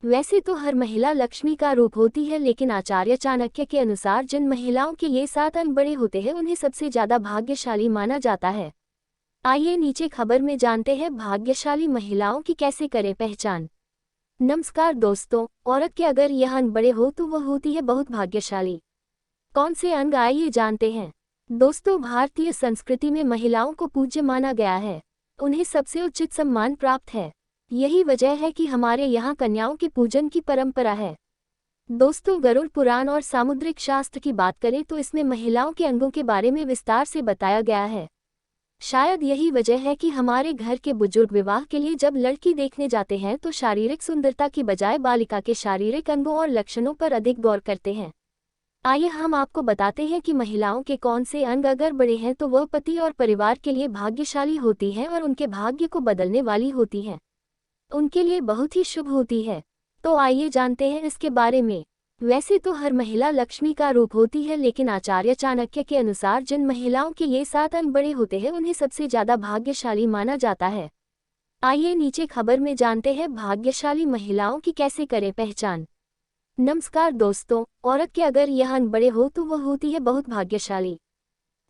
वैसे तो हर महिला लक्ष्मी का रूप होती है, लेकिन आचार्य चाणक्य के अनुसार जिन महिलाओं के ये 7 अंक बड़े होते हैं उन्हें सबसे ज्यादा भाग्यशाली माना जाता है। आइए नीचे खबर में जानते हैं भाग्यशाली महिलाओं की कैसे करें पहचान। नमस्कार दोस्तों, औरत के अगर यह अंग बड़े हो तो वह होती है बहुत भाग्यशाली। कौन से अंग आइए जानते हैं। दोस्तों, भारतीय संस्कृति में महिलाओं को पूज्य माना गया है। उन्हें सबसे उचित सम्मान प्राप्त है। यही वजह है कि हमारे यहाँ कन्याओं के पूजन की परंपरा है। दोस्तों, गरुड़ पुराण और सामुद्रिक शास्त्र की बात करें तो इसमें महिलाओं के अंगों के बारे में विस्तार से बताया गया है। शायद यही वजह है कि हमारे घर के बुजुर्ग विवाह के लिए जब लड़की देखने जाते हैं तो शारीरिक सुंदरता की बजाय बालिका के शारीरिक अंगों और लक्षणों पर अधिक गौर करते हैं। आइए हम आपको बताते हैं कि महिलाओं के कौन से अंग अगर बड़े हैं तो वह पति और परिवार के लिए भाग्यशाली होती हैं और उनके भाग्य को बदलने वाली होती हैं। उनके लिए बहुत ही शुभ होती है। तो आइए जानते हैं इसके बारे में। वैसे तो हर महिला लक्ष्मी का रूप होती है, लेकिन आचार्य चाणक्य के अनुसार जिन महिलाओं के ये 7 अंक बड़े होते हैं उन्हें सबसे ज्यादा भाग्यशाली माना जाता है। आइए नीचे खबर में जानते हैं भाग्यशाली महिलाओं की कैसे करें पहचान। नमस्कार दोस्तों, औरत के अगर यह अंग बड़े हो तो वह होती है बहुत भाग्यशाली।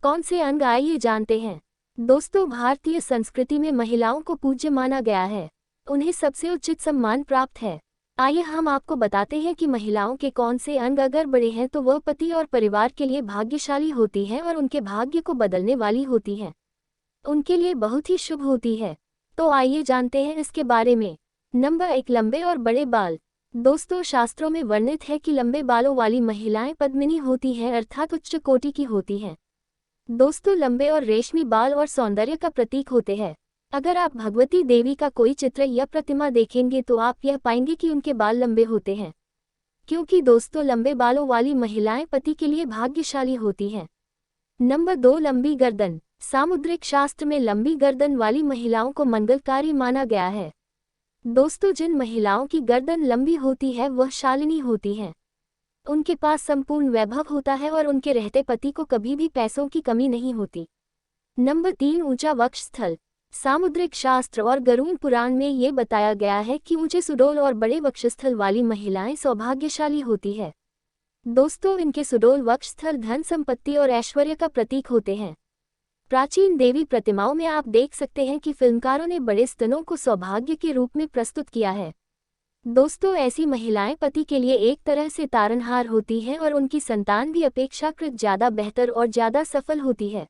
कौन से अंग आइए जानते हैं। दोस्तों, भारतीय संस्कृति में महिलाओं को पूज्य माना गया है। उन्हें सबसे उचित सम्मान प्राप्त है। आइए हम आपको बताते हैं कि महिलाओं के कौन से अंग अगर बड़े हैं तो वह पति और परिवार के लिए भाग्यशाली होती हैं और उनके भाग्य को बदलने वाली होती हैं। उनके लिए बहुत ही शुभ होती है। तो आइए जानते हैं इसके बारे में। नंबर 1, लंबे और बड़े बाल। दोस्तों, शास्त्रों में वर्णित है कि लंबे बालों वाली महिलाएं पद्मिनी होती हैं, अर्थात उच्च कोटि की होती हैं। दोस्तों, लंबे और रेशमी बाल और सौंदर्य का प्रतीक होते हैं। अगर आप भगवती देवी का कोई चित्र या प्रतिमा देखेंगे तो आप यह पाएंगे कि उनके बाल लंबे होते हैं, क्योंकि दोस्तों लंबे बालों वाली महिलाएं पति के लिए भाग्यशाली होती हैं। नंबर 2, लंबी गर्दन। सामुद्रिक शास्त्र में लंबी गर्दन वाली महिलाओं को मंगलकारी माना गया है। दोस्तों, जिन महिलाओं की गर्दन लंबी होती है वह शालिनी होती हैं। उनके पास संपूर्ण वैभव होता है और उनके रहते पति को कभी भी पैसों की कमी नहीं होती। नंबर 3, ऊंचा वक्षस्थल। सामुद्रिक शास्त्र और गरुड़ पुराण में ये बताया गया है कि ऊंचे सुडोल और बड़े वक्षस्थल वाली महिलाएं सौभाग्यशाली होती है। दोस्तों, इनके सुडोल वक्षस्थल धन संपत्ति और ऐश्वर्य का प्रतीक होते हैं। प्राचीन देवी प्रतिमाओं में आप देख सकते हैं कि फिल्मकारों ने बड़े स्तनों को सौभाग्य के रूप में प्रस्तुत किया है। दोस्तों, ऐसी महिलाएं पति के लिए एक तरह से तारनहार होती हैं और उनकी संतान भी अपेक्षाकृत ज्यादा बेहतर और ज्यादा सफल होती है।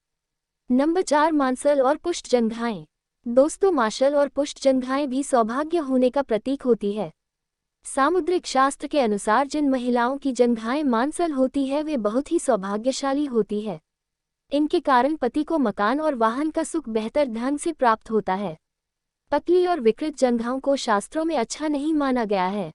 नंबर 4, मांसल और पुष्ट जंघाएं। दोस्तों, मांसल और पुष्ट जंघाएं भी सौभाग्य होने का प्रतीक होती है। सामुद्रिक शास्त्र के अनुसार जिन महिलाओं की जंघाएं मांसल होती है वे बहुत ही सौभाग्यशाली होती है। इनके कारण पति को मकान और वाहन का सुख बेहतर ढंग से प्राप्त होता है। पतली और विकृत जंघाओं को शास्त्रों में अच्छा नहीं माना गया है।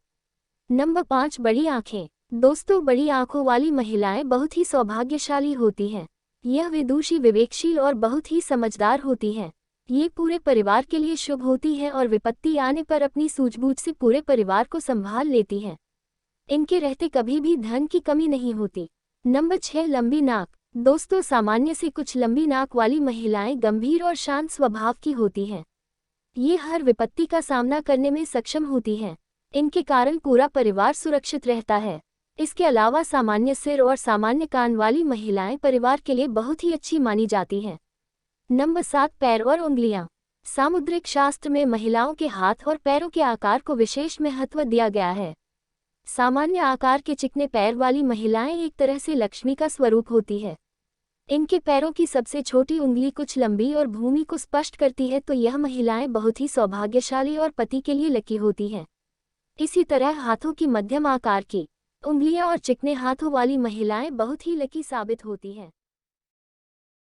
नंबर 5, बड़ी आंखें। दोस्तों, बड़ी आंखों वाली महिलाएं बहुत ही सौभाग्यशाली होती हैं। यह विदुषी, विवेकशील और बहुत ही समझदार होती हैं। ये पूरे परिवार के लिए शुभ होती है और विपत्ति आने पर अपनी सूझबूझ से पूरे परिवार को संभाल लेती हैं। इनके रहते कभी भी धन की कमी नहीं होती। नंबर 6, लंबी नाक। दोस्तों, सामान्य से कुछ लंबी नाक वाली महिलाएं गंभीर और शांत स्वभाव की होती हैं। ये हर विपत्ति का सामना करने में सक्षम होती हैं। इनके कारण पूरा परिवार सुरक्षित रहता है। इसके अलावा सामान्य सिर और सामान्य कान वाली महिलाएं परिवार के लिए बहुत ही अच्छी मानी जाती हैं। नंबर 7, पैर और उंगलियां। सामुद्रिक शास्त्र में महिलाओं के हाथ और पैरों के आकार को विशेष महत्व दिया गया है। सामान्य आकार के चिकने पैर वाली महिलाएं एक तरह से लक्ष्मी का स्वरूप होती है। इनके पैरों की सबसे छोटी उंगली कुछ लंबी और भूमि को स्पष्ट करती है, तो यह महिलाएं बहुत ही सौभाग्यशाली और पति के लिए लकी होती हैं। इसी तरह हाथों की मध्यम आकार की उंगलियां और चिकने हाथों वाली महिलाएं बहुत ही लकी साबित होती हैं।